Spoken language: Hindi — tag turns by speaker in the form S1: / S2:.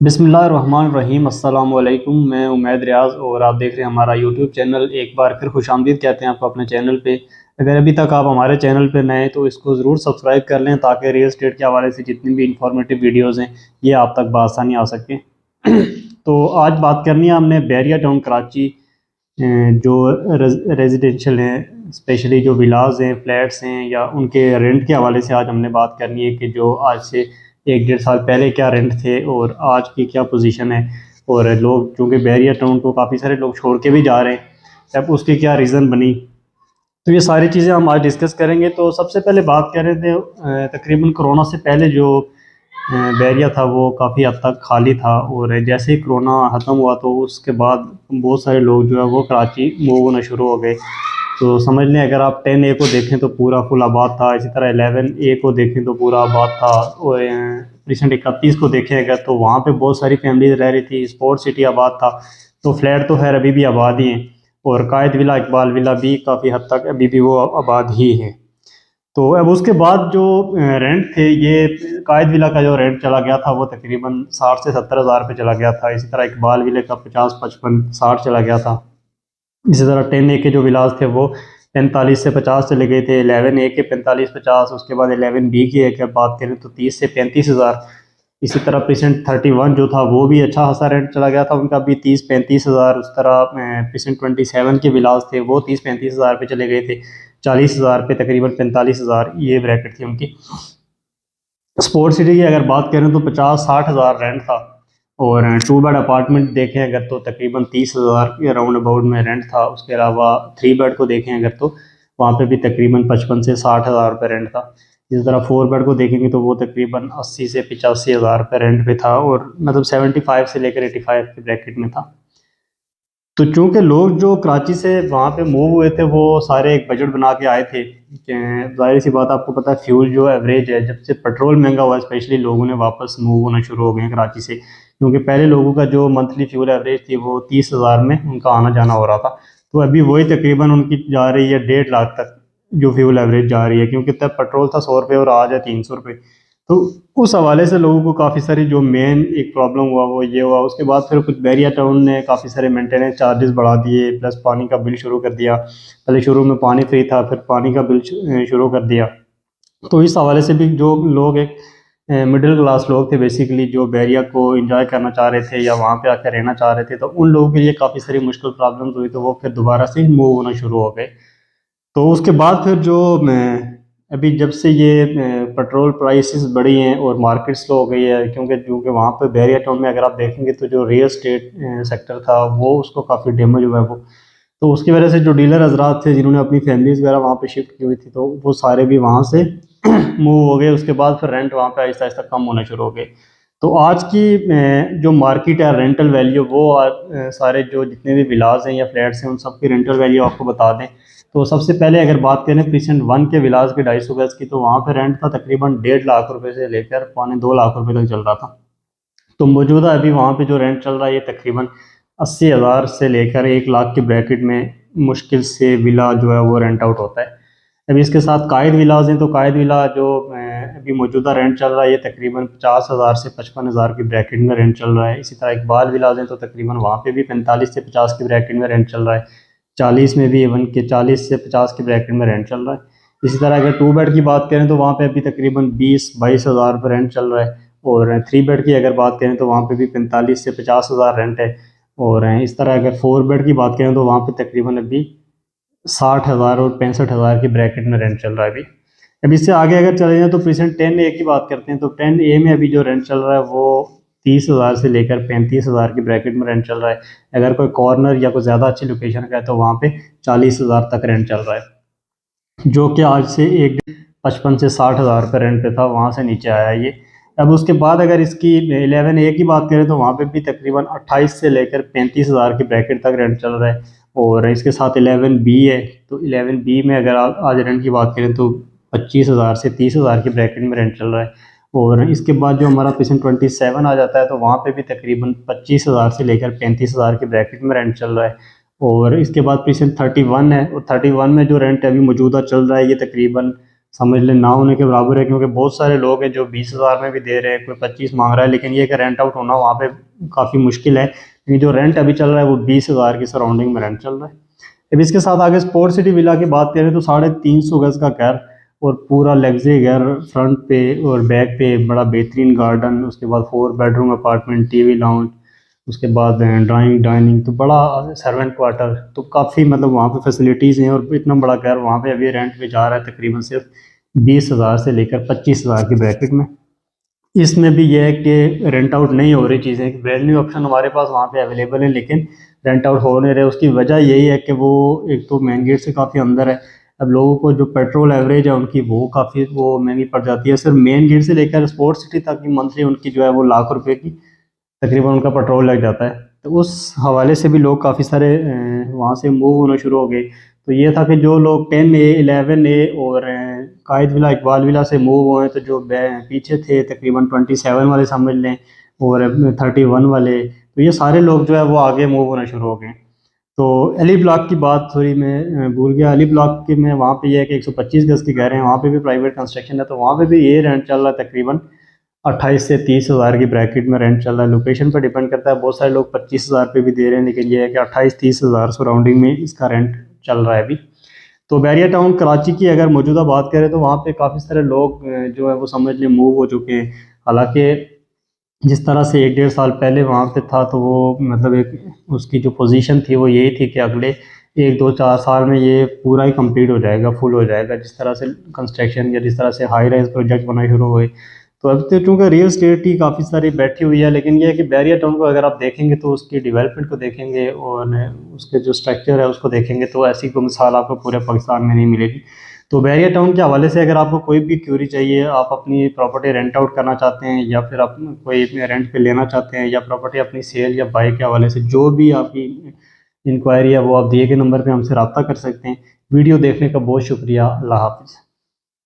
S1: बिस्मिल्लाहिर्रहमानिर्रहीम अस्सलाम वालेकुम। मैं उमैद रियाज़ और आप देख रहे हैं हमारा यूट्यूब चैनल। एक बार फिर खुशामदीद कहते हैं आपको अपने चैनल पे। अगर अभी तक आप हमारे चैनल पे नए तो इसको ज़रूर सब्सक्राइब कर लें ताकि रियल एस्टेट के हवाले से जितनी भी इंफॉर्मेटिव वीडियोज़ हैं ये आप तक बआसानी आ सकें। तो आज बात करनी है हमने बैरिया टाउन कराची, जो रेजिडेंशियल हैं, स्पेशली जो विलाज हैं, फ्लैट्स हैं या उनके रेंट के हवाले से आज हमने बात करनी है कि जो आज से 1-1.5 साल पहले क्या रेंट थे और आज की क्या पोजीशन है। और लोग चूँकि बैरिया टाउन को काफ़ी सारे लोग छोड़ के भी जा रहे हैं, अब उसकी क्या रीज़न बनी, तो ये सारी चीज़ें हम आज डिस्कस करेंगे। तो सबसे पहले बात कर रहे थे तकरीबन कोरोना से पहले जो बैरिया था वो काफ़ी हद तक खाली था, और जैसे ही कोरोना ख़त्म हुआ तो उसके बाद बहुत सारे लोग जो है वो कराची मूव होना शुरू हो गए। तो समझ लें अगर आप 10A को देखें तो पूरा फुल आबाद था, इसी तरह 11A को देखें तो पूरा आबाद था, और रिसेंट 31 को देखें अगर तो वहाँ पे बहुत सारी फैमिलीज रह रही थी। स्पोर्ट सिटी आबाद था, तो फ्लैट तो खैर अभी भी आबाद ही हैं, और कायद विला, इकबाल विला भी काफ़ी हद तक अभी भी वो आबाद ही है। तो अब उसके बाद जो रेंट थे, ये कायद विला का जो रेंट चला गया था वो तकरीबन 60 से 70 हज़ार पे चला गया था। इसी तरह इकबाल विले का 50-55-60 चला गया था। इसी तरह 10A के जो विलास थे वो 45 से 50 चले गए थे, 11A के 45-50, उसके बाद 11B की अगर बात करें तो 30 से 35 हज़ार। इसी तरह प्रेसेंट 31 जो था वो भी अच्छा खासा रेंट चला गया था, उनका भी 30-35 हज़ार। उस तरह प्रेसेंट 27 के विलास थे वो 30-35 हज़ार पे चले गए थे, 40 हज़ार पे तकरीबन 45 हज़ार ये ब्रैकेट थी उनकी। स्पोर्ट सिटी की अगर बात करें तो 50-60 हज़ार रेंट था, और 2 बेड अपार्टमेंट देखें अगर तो तकरीबन 30 हज़ार के राउंड अबाउट में रेंट था। उसके अलावा 3 बेड को देखें अगर तो वहाँ पे भी तकरीबन 55 से 60 हज़ार रुपये रेंट था। इसी तरह 4 बेड को देखेंगे तो वो तकरीबन 80 से 85 हज़ार रुपये रेंट पे था, और मतलब 75 से लेकर 85 के ब्रैकेट में था। तो चूंकि लोग जो कराची से वहाँ पे मूव हुए थे वो सारे एक बजट बना के आए थे कि जाहिर सी बात, आपको पता है फ्यूल जो एवरेज है, जब से पेट्रोल महंगा हुआ स्पेशली लोगों ने वापस मूव होना शुरू हो गए हैं कराची से, क्योंकि पहले लोगों का जो मंथली फ्यूल एवरेज थी वो 30 हज़ार में उनका आना जाना हो रहा था। तो अभी वही तकरीबन उनकी जा रही है 1.5 लाख तक जो फ्यूल एवरेज जा रही है, क्योंकि तब पेट्रोल था 100 रुपये और आज है 300 रुपये। तो उस हवाले से लोगों को काफ़ी सारी जो मेन एक प्रॉब्लम हुआ वो ये हुआ। उसके बाद फिर कुछ बैरिया टाउन ने काफ़ी सारे मेंटेनेंस चार्जेस बढ़ा दिए, प्लस पानी का बिल शुरू कर दिया। पहले शुरू में पानी फ्री था, फिर पानी का बिल शुरू कर दिया। तो इस हवाले से भी जो लोग एक मिडिल क्लास लोग थे बेसिकली, जो बैरिया को एंजॉय करना चाह रहे थे या वहाँ पे आकर रहना चाह रहे थे, तो उन लोगों के लिए काफ़ी सारी मुश्किल प्रॉब्लम्स हुई, तो वो फिर दोबारा से मूव होना शुरू हो गए। तो उसके बाद फिर जो मैं अभी जब से ये पेट्रोल प्राइसेस बढ़ी हैं और मार्केट स्लो हो गई है, क्योंकि वहाँ पे बैरिया टाउन में अगर आप देखेंगे तो जो रियल स्टेट सेक्टर था वो उसको काफ़ी डैमेज हुआ है वो। तो उसकी वजह से जो डीलर हजरात थे जिन्होंने अपनी फैमिलीज वगैरह वहाँ पे शिफ्ट की हुई थी, तो वो सारे भी वहाँ से मूव हो गए। उसके बाद फिर रेंट वहाँ पे आहिस्ता आहिस्ता कम होना शुरू हो गए। तो आज की जो मार्केट है रेंटल वैल्यू वो सारे जो जितने भी विलास हैं या फ्लैट्स हैं उन सब की रेंटल वैल्यू आपको बता दें। तो सबसे पहले अगर बात करें प्रीसेंट 1 के विलास के 250 गज की, तो वहाँ पे रेंट था तकरीबन 1.5 लाख रुपए से लेकर 2.25 लाख रुपए तक चल रहा था। तो मौजूदा अभी वहाँ पे जो रेंट चल रहा है ये तकरीबन 80 हज़ार से लेकर 1 लाख के ब्रैकेट में मुश्किल से विला जो है वो रेंट आउट होता है। अभी इसके साथ कायद विलाज हैं, तो कायद विला जो अभी मौजूदा रेंट चल रहा है ये तकरीबन 50 हज़ार से 55 हज़ार के ब्रैकेट में रेंट चल रहा है। इसी तरह इकबाल विलाज हैं तो तकरीबन वहाँ पे भी 45 से 50 के ब्रैकेट में रेंट चल रहा है। 40 में भी इवन के 40 से 50 के ब्रैकेट में रेंट चल रहा है। इसी तरह अगर 2 बेड की बात करें तो वहाँ पे अभी तकरीबन 20-22 हज़ार रुपये रेंट चल रहा है, और 3 बेड की अगर बात करें तो वहाँ पे भी 45 से 50 हज़ार रेंट है। और इस तरह अगर 4 बेड की बात करें तो वहाँ पे तकरीबन अभी 60 हज़ार और 65 हज़ार के ब्रैकेट में रेंट चल रहा है अभी। अब इससे आगे अगर चले जाएँ तो प्रेजेंट 10A की बात करते हैं, तो 10A में अभी जो रेंट चल रहा है वो 30 हज़ार से लेकर 35 हज़ार के ब्रैकेट में रेंट चल रहा है। अगर कोई कॉर्नर या कोई ज़्यादा अच्छी लोकेशन का है तो वहाँ पे 40 हज़ार तक रेंट चल रहा है, जो कि आज से एक 55 से 60 हज़ार रुपये रेंट पे था, वहाँ से नीचे आया है ये। अब उसके बाद अगर इसकी 11A की बात करें तो वहाँ पे भी तकरीबन 28 से लेकर 35 हज़ार के ब्रैकेट तक रेंट चल रहा है। और इसके साथ 11B है, तो 11B में अगर आप आज रेंट की बात करें तो 25 हज़ार से 30 हज़ार के ब्रैकेट में रेंट चल रहा है। और इसके बाद जो हमारा प्रेजेंट 27 आ जाता है तो वहाँ पे भी तकरीबन 25 हज़ार से लेकर 35 हज़ार के ब्रैकेट में रेंट चल रहा है। और इसके बाद प्रेजेंट 31 है, और 31 में जो रेंट अभी मौजूदा चल रहा है ये तकरीबन समझ लें ना होने के बराबर है, क्योंकि बहुत सारे लोग हैं जो 20,000 में भी दे रहे हैं, कोई 25 मांग रहा है, लेकिन ये कि रेंट आउट होना वहाँ पे काफ़ी मुश्किल है, क्योंकि जो रेंट अभी चल रहा है वो 20,000 की सराउंडिंग में रेंट चल रहा है। अब इसके साथ आगे स्पोर्ट सिटी विला की बात करें तो 350 गज का घर और पूरा लग्जरी घर, फ्रंट पे और बैक पे बड़ा बेहतरीन गार्डन, उसके बाद 4 बेडरूम अपार्टमेंट, टीवी लाउंज, उसके बाद ड्राइंग डाइनिंग, तो बड़ा सर्वेंट क्वार्टर, तो काफ़ी मतलब वहाँ पे फैसिलिटीज़ हैं। और इतना बड़ा घर वहाँ पे अभी रेंट पे जा रहा है तकरीबन सिर्फ 20,000 से लेकर 25,000 की ब्रैकेट में। इसमें भी यह है कि रेंट आउट नहीं हो रही चीज़ें, ब्रांड न्यू ऑप्शन हमारे पास वहाँ पे अवेलेबल है, लेकिन रेंट आउट हो नहीं रहे। उसकी वजह यही है कि वो एक तो मेन गेट से काफ़ी अंदर है। अब लोगों को जो पेट्रोल एवरेज है उनकी वो काफ़ी वो महंगी पड़ जाती है। सिर्फ मेन गेट से लेकर स्पोर्ट सिटी तक की मंथली उनकी जो है वो लाख रुपए की तकरीबन उनका पेट्रोल लग जाता है। तो उस हवाले से भी लोग काफ़ी सारे वहाँ से मूव होना शुरू हो गए। तो ये था कि जो लोग 10A 11A और कायद विला इकबाल विला से मूव हुए, तो जो पीछे थे तकरीबन 27 वाले समझ लें और 31 वाले, तो ये सारे लोग जो है वो आगे मूव होना शुरू हो गए। तो अली ब्लॉक की बात थोड़ी मैं भूल गया। अली ब्लॉक के में वहाँ पे ये है कि 125 गज के घर हैं, वहाँ पे भी प्राइवेट कंस्ट्रक्शन है, तो वहाँ पे भी ये रेंट चल रहा है तकरीबन 28 से 30,000 की ब्रैकेट में रेंट चल रहा है। लोकेशन पर डिपेंड करता है, बहुत सारे लोग 25,000 पे भी दे रहे हैं, लेकिन ये है कि 28-30,000 सराउंडिंग में इसका रेंट चल रहा है अभी। तो बैरिया टाउन कराची की अगर मौजूदा बात करें तो वहाँ पे काफ़ी सारे लोग जो है वो समझ लें मूव हो चुके हैं। हालांकि जिस तरह से 1-1.5 साल पहले वहाँ पे था, तो वो मतलब एक उसकी जो पोजीशन थी वो यही थी कि अगले 1-2-4 साल में ये पूरा ही कंप्लीट हो जाएगा, फुल हो जाएगा, जिस तरह से कंस्ट्रक्शन या जिस तरह से हाई राइज प्रोजेक्ट बनना शुरू हुए। तो अब तो चूँकि रियल स्टेट ही काफ़ी सारी बैठी हुई है, लेकिन ये है कि बैरिया टाउन को अगर आप देखेंगे तो उसकी डेवलपमेंट को देखेंगे और उसके जो स्ट्रक्चर है उसको देखेंगे तो ऐसी कोई मिसाल आपको पूरे पाकिस्तान में नहीं मिलेगी। तो बैरिया टाउन के हवाले से अगर आपको कोई भी क्यूरी चाहिए, आप अपनी प्रॉपर्टी रेंट आउट करना चाहते हैं या फिर आप कोई रेंट पे लेना चाहते हैं या प्रॉपर्टी अपनी सेल या बाई के हवाले से जो भी आपकी इंक्वायरी है वो आप दिए गए नंबर पे हमसे रब्ता कर सकते हैं। वीडियो देखने का बहुत शुक्रिया। अल्लाह हाफिज़।